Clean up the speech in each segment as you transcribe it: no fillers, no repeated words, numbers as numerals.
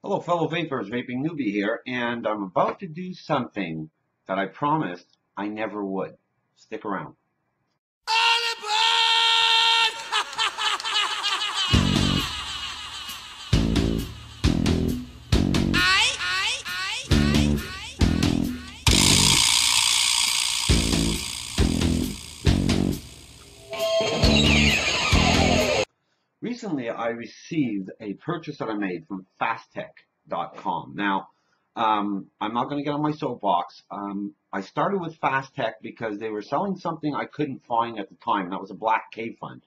Hello, fellow vapors, Vaping Newbie here, and I'm about to do something that I promised I never would. Stick around. Recently, I received a purchase that I made from Fasttech.com. Now, I'm not going to get on my soapbox. I started with Fasttech because they were selling something I couldn't find at the time, and that was a black K fund.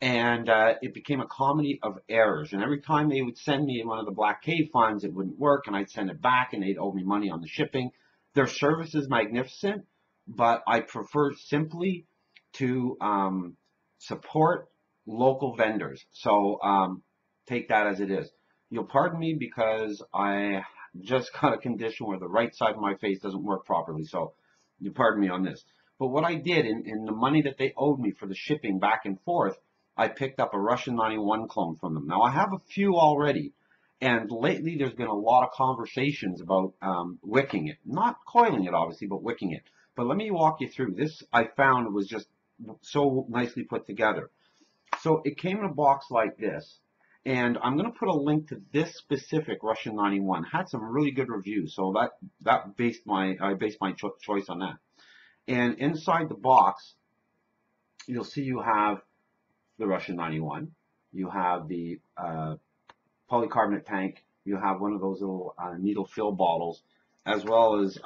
And it became a comedy of errors. And every time they would send me one of the black K funds, it wouldn't work, and I'd send it back, and they'd owe me money on the shipping. Their service is magnificent, but I prefer simply to support local vendors. So take that as it is. You'll pardon me because I just got a condition where the right side of my face doesn't work properly. So you pardon me on this. But what I did in the money that they owed me for the shipping back and forth, I picked up a Russian 91 clone from them. Now I have a few already, and lately there's been a lot of conversations about wicking it. Not coiling it, obviously, but wicking it. But let me walk you through. This I found was just so nicely put together. So it came in a box like this, and I'm going to put a link to this specific Russian 91. It had some really good reviews, so I based my choice on that. And inside the box, you'll see you have the Russian 91. You have the polycarbonate tank. You have one of those little needle fill bottles, as well as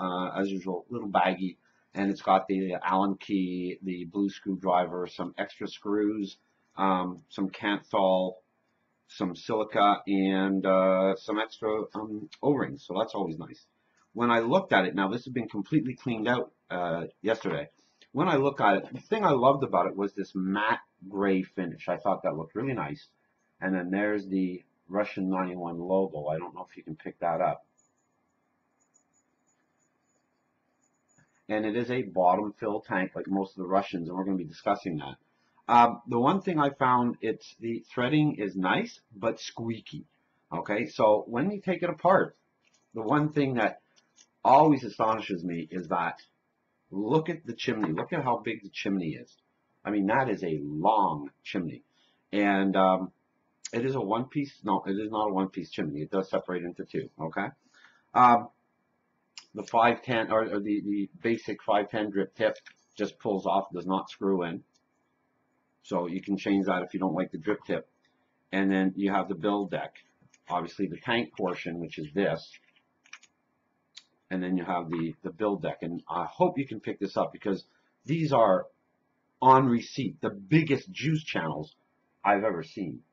usual, little baggie. And it's got the Allen key, the blue screwdriver, some extra screws, some Canthol, some silica, and some extra O-rings. So that's always nice. When I looked at it, now this has been completely cleaned out yesterday. When I look at it, the thing I loved about it was this matte gray finish. I thought that looked really nice. And then there's the Russian 91 logo. I don't know if you can pick that up. And it is a bottom fill tank like most of the Russians, and we're going to be discussing that. The one thing I found, the threading is nice, but squeaky. Okay, so when you take it apart, the one thing that always astonishes me is that look at the chimney. Look at how big the chimney is. I mean, that is a long chimney. And it is a one-piece, no, it is not a one-piece chimney. It does separate into two, okay? The 510, or the basic 510 drip tip just pulls off, does not screw in. So you can change that if you don't like the drip tip. And then you have the build deck. Obviously the tank portion, which is this. And then you have the build deck. And I hope you can pick this up because these are on receipt, the biggest juice channels I've ever seen.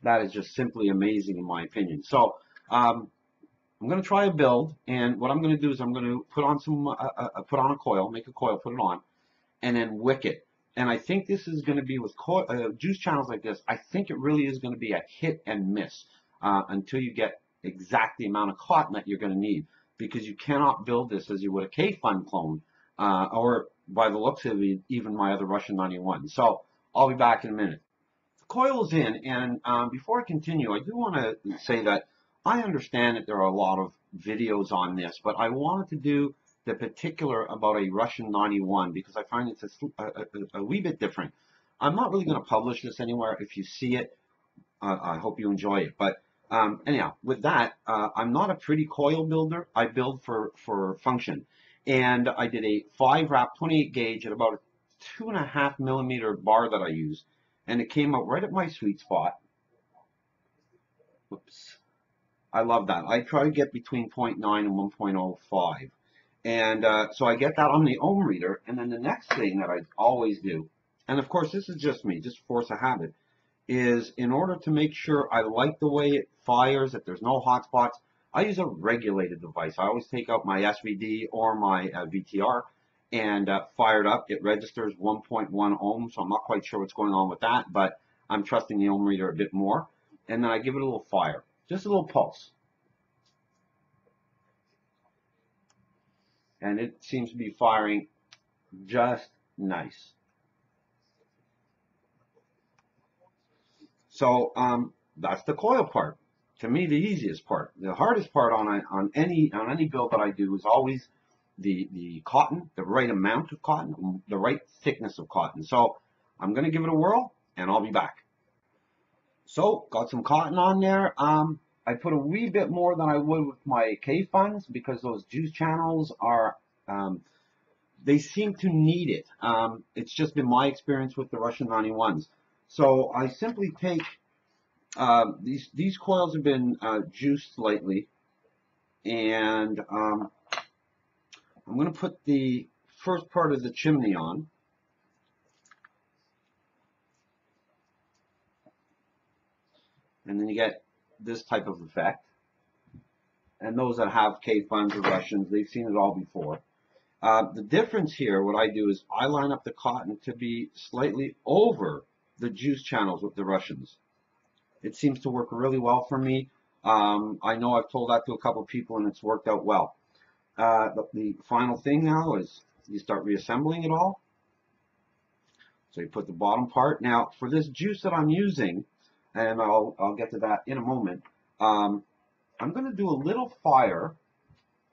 That is just simply amazing in my opinion. So I'm going to try a build, and what I'm going to do is I'm going to put on put on a coil, make a coil, put it on, and then wick it. And I think this is going to be with juice channels like this. I think it really is going to be a hit and miss until you get exact the amount of cotton that you're going to need, because you cannot build this as you would a K-Fun clone, or by the looks of it, even my other Russian 91. So I'll be back in a minute. The coil is in, and before I continue, I do want to say that I understand that there are a lot of videos on this, but I wanted to do the particular about a Russian 91 because I find it's a wee bit different. I'm not really going to publish this anywhere. If you see it, I hope you enjoy it. But anyhow, with that, I'm not a pretty coil builder. I build for function. And I did a 5-wrap 28 gauge at about a 2.5 millimeter bar that I use. And it came out right at my sweet spot. Whoops. I love that. I try to get between 0.9 and 1.05. And so I get that on the ohm reader. And then the next thing that I always do, and of course this is just me, just force of habit, is in order to make sure I like the way it fires, that there's no hot spots, I use a regulated device. I always take out my SVD or my VTR and fire it up. It registers 1.1 ohms, so I'm not quite sure what's going on with that, but I'm trusting the ohm reader a bit more. And then I give it a little fire, just a little pulse. And it seems to be firing just nice. So that's the coil part. To me, the easiest part. The hardest part on any build that I do is always the cotton, the right amount of cotton, the right thickness of cotton. So I'm going to give it a whirl, and I'll be back. So got some cotton on there. I put a wee bit more than I would with my K funds because those juice channels are they seem to need it. It's just been my experience with the Russian 91s. So I simply take these coils have been juiced slightly, and I'm going to put the first part of the chimney on. And then you get this type of effect. And those that have K funds or Russians, they've seen it all before. The difference here, what I do is I line up the cotton to be slightly over the juice channels with the Russians. It seems to work really well for me. I know I've told that to a couple of people and it's worked out well. The final thing now is you start reassembling it all. So you put the bottom part. Now for this juice that I'm using, and I'll get to that in a moment, I'm going to do a little fire,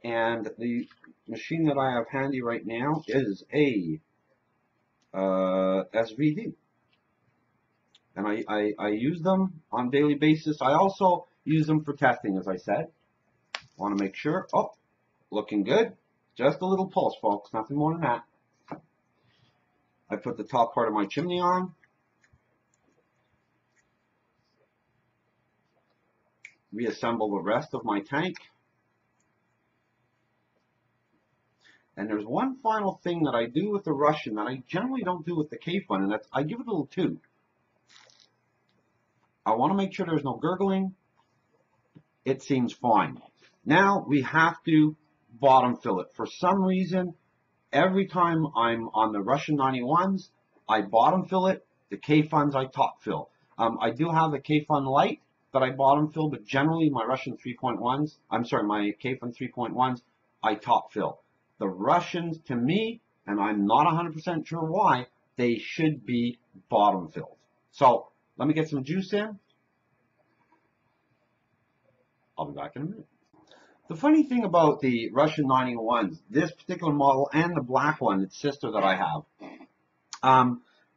and the machine that I have handy right now is a SVD. And I use them on a daily basis. I also use them for testing, as I said. Want to make sure. Oh, looking good. Just a little pulse, folks. Nothing more than that. I put the top part of my chimney on. Reassemble the rest of my tank. And there's one final thing that I do with the Russian that I generally don't do with the K-Fun, and that's I give it a little toot. I want to make sure there's no gurgling. It seems fine. Now we have to bottom fill it. For some reason, every time I'm on the Russian 91s, I bottom fill it. The K-Funs I top fill. I do have a K-Fun Light that I bottom fill, but generally my Russian 3.1s, my K-Fun 3.1s, I top fill. The Russians, to me, and I'm not 100% sure why, they should be bottom filled. So let me get some juice in. I'll be back in a minute. The funny thing about the Russian 91s, this particular model and the black one, its sister that I have,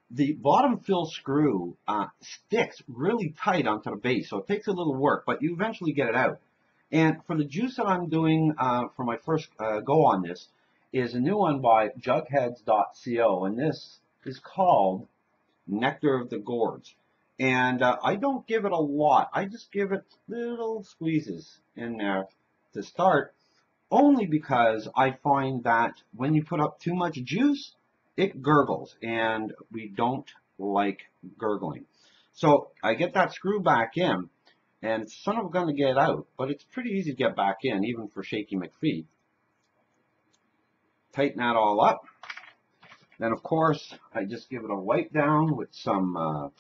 the bottom fill screw sticks really tight onto the base, so it takes a little work, but you eventually get it out. And for the juice that I'm doing for my first go on this is a new one by jugheads.co, and this is called Nectar of the Gourds. And I don't give it a lot. I just give it little squeezes in there to start, only because I find that when you put up too much juice, it gurgles, and we don't like gurgling. So I get that screw back in, and it's son of a gun to get out, but it's pretty easy to get back in, even for Shaky McPhee. Tighten that all up. Then, of course, I just give it a wipe down with some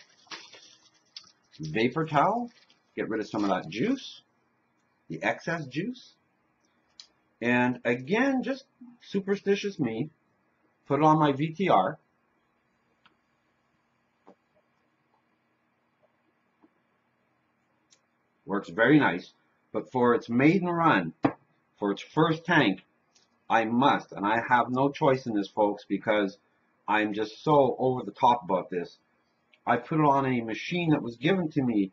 vapor towel. Get rid of some of that juice, the excess juice. And again, just superstitious me, put it on my VTR. Works very nice, but for its maiden run, for its first tank, I must, and I have no choice in this, folks, because I'm just so over the top about this. I put it on a machine that was given to me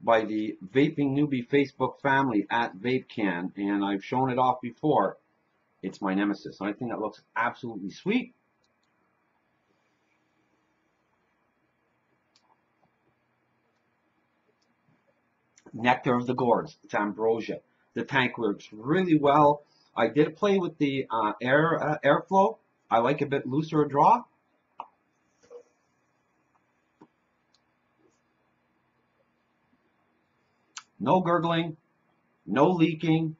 by the Vaping Newbie Facebook family at VapeCan, and I've shown it off before. It's my nemesis, and I think that looks absolutely sweet. Nectar of the Gourds. It's ambrosia. The tank works really well. I did play with the airflow. I like a bit looser a draw. No gurgling, no leaking.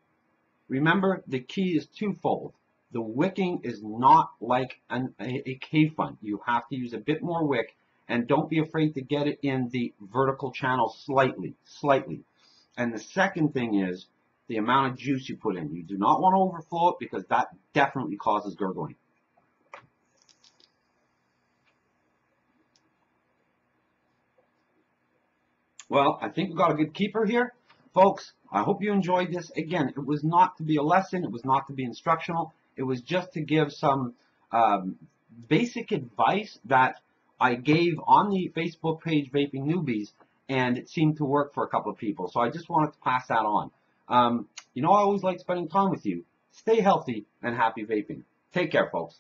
Remember, the key is twofold. The wicking is not like a K-Fun. You have to use a bit more wick, and don't be afraid to get it in the vertical channel slightly. And the second thing is the amount of juice you put in. You do not want to overflow it because that definitely causes gurgling. Well, I think we got a good keeper here. Folks, I hope you enjoyed this. Again, it was not to be a lesson. It was not to be instructional. It was just to give some um, basic advice that I gave on the Facebook page Vaping Newbies, and it seemed to work for a couple of people. So I just wanted to pass that on. I always like spending time with you. Stay healthy and happy vaping. Take care, folks.